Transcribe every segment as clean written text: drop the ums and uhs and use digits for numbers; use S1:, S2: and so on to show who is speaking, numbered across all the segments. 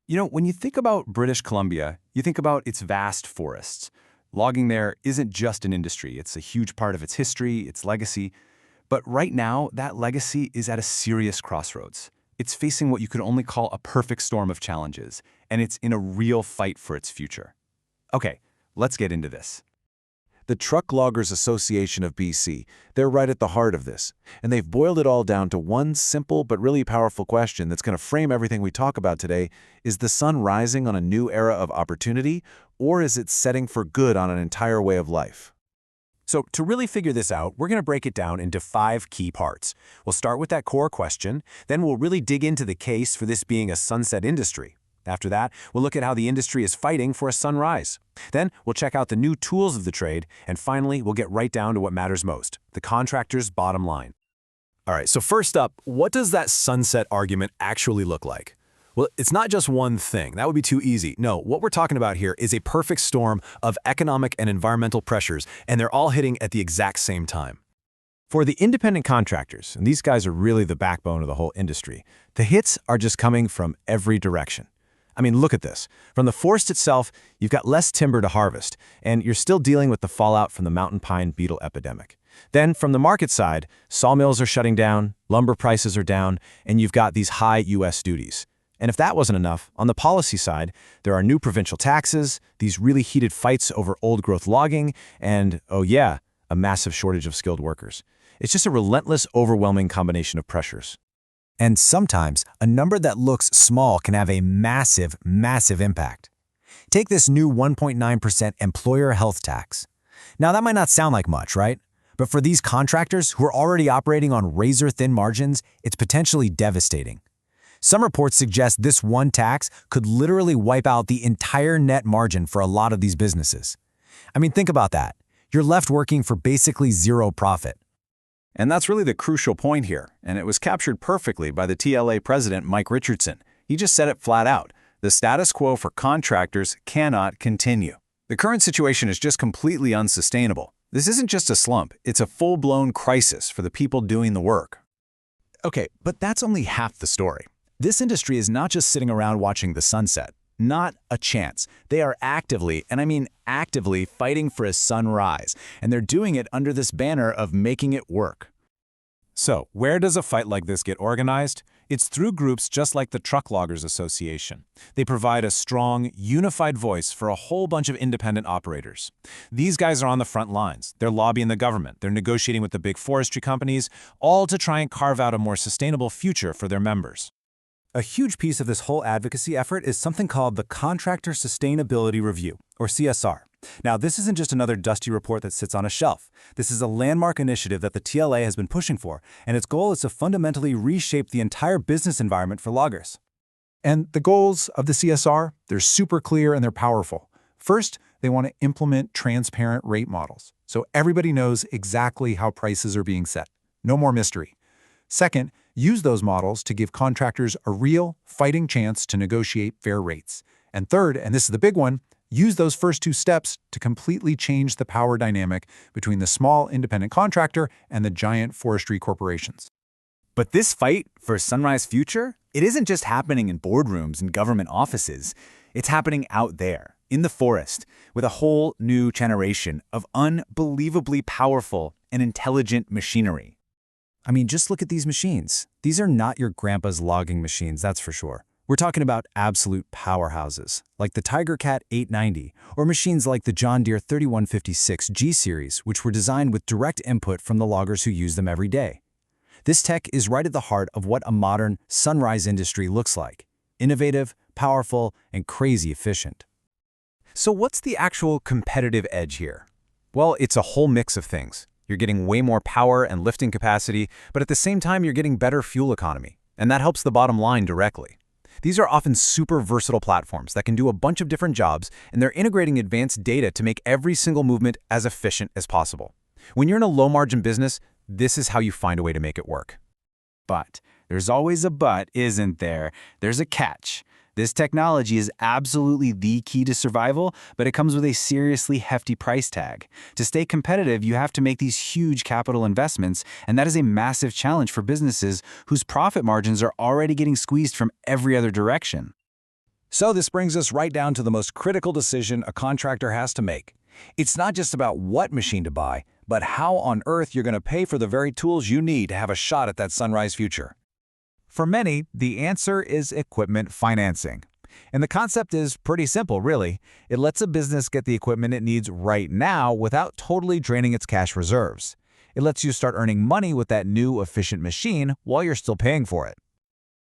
S1: When you think about British Columbia, you think about its vast forests. Logging there isn't just an industry, it's a huge part of its history, its legacy. But right now, that legacy is at a serious crossroads. It's facing what you could only call a perfect storm of challenges, and it's in a real fight for its future. Okay, let's get into this.
S2: The Truck Loggers Association of BC, they're right at the heart of this, and they've boiled it all down to one simple but really powerful question that's going to frame everything we talk about today. Is the sun rising on a new era of opportunity, or is it setting for good on an entire way of life?
S3: So to really figure this out, we're going to break it down into 5 key parts. We'll start with that core question, then we'll really dig into the case for this being a sunset industry. After that, we'll look at how the industry is fighting for a sunrise. Then we'll check out the new tools of the trade, and finally, we'll get right down to what matters most, the contractor's bottom line. All right, so first up, what does that sunset argument actually look like? Well, it's not just one thing. That would be too easy. No, what we're talking about here is a perfect storm of economic and environmental pressures, and they're all hitting at the exact same time. For the independent contractors, and these guys are really the backbone of the whole industry, the hits are just coming from every direction. I mean, look at this. From the forest itself, you've got less timber to harvest, and you're still dealing with the fallout from the mountain pine beetle epidemic. Then, from the market side, sawmills are shutting down, lumber prices are down, and you've got these high U.S. duties. And if that wasn't enough, on the policy side, there are new provincial taxes, these really heated fights over old-growth logging, and, oh yeah, a massive shortage of skilled workers. It's just a relentless, overwhelming combination of pressures. And sometimes, a number that looks small can have a massive, massive impact. Take this new 1.9% employer health tax. Now, that might not sound like much, right? But for these contractors who are already operating on razor-thin margins, it's potentially devastating. Some reports suggest this one tax could literally wipe out the entire net margin for a lot of these businesses. I mean, think about that. You're left working for basically zero profit.
S1: And that's really the crucial point here, and it was captured perfectly by the TLA president, Mike Richardson. He just said it flat out. The status quo for contractors cannot continue. The current situation is just completely unsustainable. This isn't just a slump, it's a full-blown crisis for the people doing the work.
S3: Okay, but that's only half the story. This industry is not just sitting around watching the sunset. Not a chance. They are actively, and I mean actively, fighting for a sunrise, and they're doing it under this banner of making it work. So, where does a fight like this get organized? It's through groups just like the Truck Loggers Association. They provide a strong, unified voice for a whole bunch of independent operators. These guys are on the front lines. They're lobbying the government. They're negotiating with the big forestry companies, all to try and carve out a more sustainable future for their members. A huge piece of this whole advocacy effort is something called the Contractor Sustainability Review, or CSR. Now, this isn't just another dusty report that sits on a shelf. This is a landmark initiative that the TLA has been pushing for, and its goal is to fundamentally reshape the entire business environment for loggers.
S4: And the goals of the CSR, they're super clear and they're powerful. First, they want to implement transparent rate models, so everybody knows exactly how prices are being set. No more mystery. Second, use those models to give contractors a real, fighting chance to negotiate fair rates. And third, and this is the big one, use those first 2 steps to completely change the power dynamic between the small independent contractor and the giant forestry corporations.
S5: But this fight for a sunrise future, it isn't just happening in boardrooms and government offices. It's happening out there, in the forest, with a whole new generation of unbelievably powerful and intelligent machinery.
S3: I mean, just look at these machines. These are not your grandpa's logging machines, that's for sure. We're talking about absolute powerhouses, like the TigerCat 890, or machines like the John Deere 3156 G-Series, which were designed with direct input from the loggers who use them every day. This tech is right at the heart of what a modern sunrise industry looks like: innovative, powerful, and crazy efficient. So what's the actual competitive edge here? Well, it's a whole mix of things. You're getting way more power and lifting capacity, but at the same time, you're getting better fuel economy, and that helps the bottom line directly. These are often super versatile platforms that can do a bunch of different jobs, and they're integrating advanced data to make every single movement as efficient as possible. When you're in a low-margin business, this is how you find a way to make it work.
S6: But there's always a but, isn't there? There's a catch. This technology is absolutely the key to survival, but it comes with a seriously hefty price tag. To stay competitive, you have to make these huge capital investments, and that is a massive challenge for businesses whose profit margins are already getting squeezed from every other direction.
S3: So this brings us right down to the most critical decision a contractor has to make. It's not just about what machine to buy, but how on earth you're going to pay for the very tools you need to have a shot at that sunrise future.
S5: For many, the answer is equipment financing. And the concept is pretty simple, really. It lets a business get the equipment it needs right now without totally draining its cash reserves. It lets you start earning money with that new, efficient machine while you're still paying for it.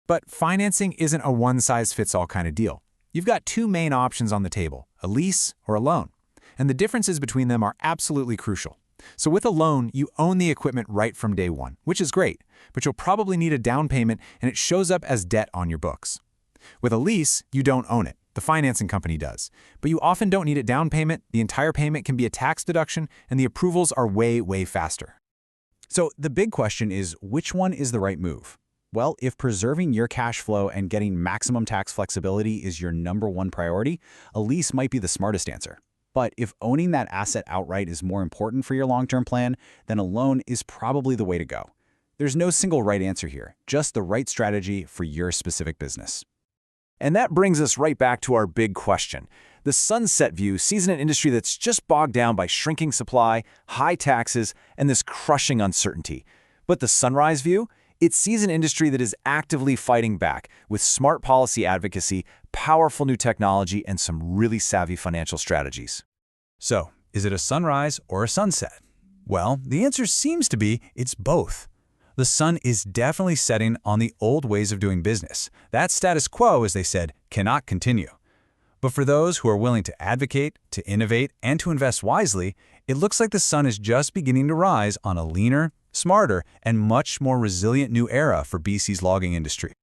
S3: But financing isn't a one-size-fits-all kind of deal. You've got two main options on the table, a lease or a loan. And the differences between them are absolutely crucial. So with a loan, you own the equipment right from day one, which is great, but you'll probably need a down payment and it shows up as debt on your books. With a lease, you don't own it. The financing company does. But you often don't need a down payment, the entire payment can be a tax deduction, and the approvals are way faster. So the big question is, which one is the right move? Well, if preserving your cash flow and getting maximum tax flexibility is your #1 priority, a lease might be the smartest answer. But if owning that asset outright is more important for your long-term plan, then a loan is probably the way to go. There's no single right answer here, just the right strategy for your specific business.
S2: And that brings us right back to our big question. The sunset view sees an industry that's just bogged down by shrinking supply, high taxes, and this crushing uncertainty. But the sunrise view? It sees an industry that is actively fighting back with smart policy advocacy, powerful new technology, and some really savvy financial strategies.
S3: So, is it a sunrise or a sunset? Well, the answer seems to be it's both. The sun is definitely setting on the old ways of doing business. That status quo, as they said, cannot continue. But for those who are willing to advocate, to innovate, and to invest wisely, it looks like the sun is just beginning to rise on a leaner, smarter, and much more resilient new era for BC's logging industry.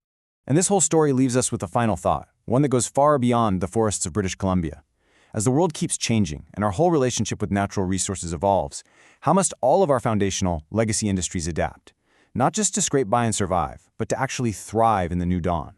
S1: And this whole story leaves us with a final thought, one that goes far beyond the forests of British Columbia. As the world keeps changing and our whole relationship with natural resources evolves, how must all of our foundational legacy industries adapt? Not just to scrape by and survive, but to actually thrive in the new dawn.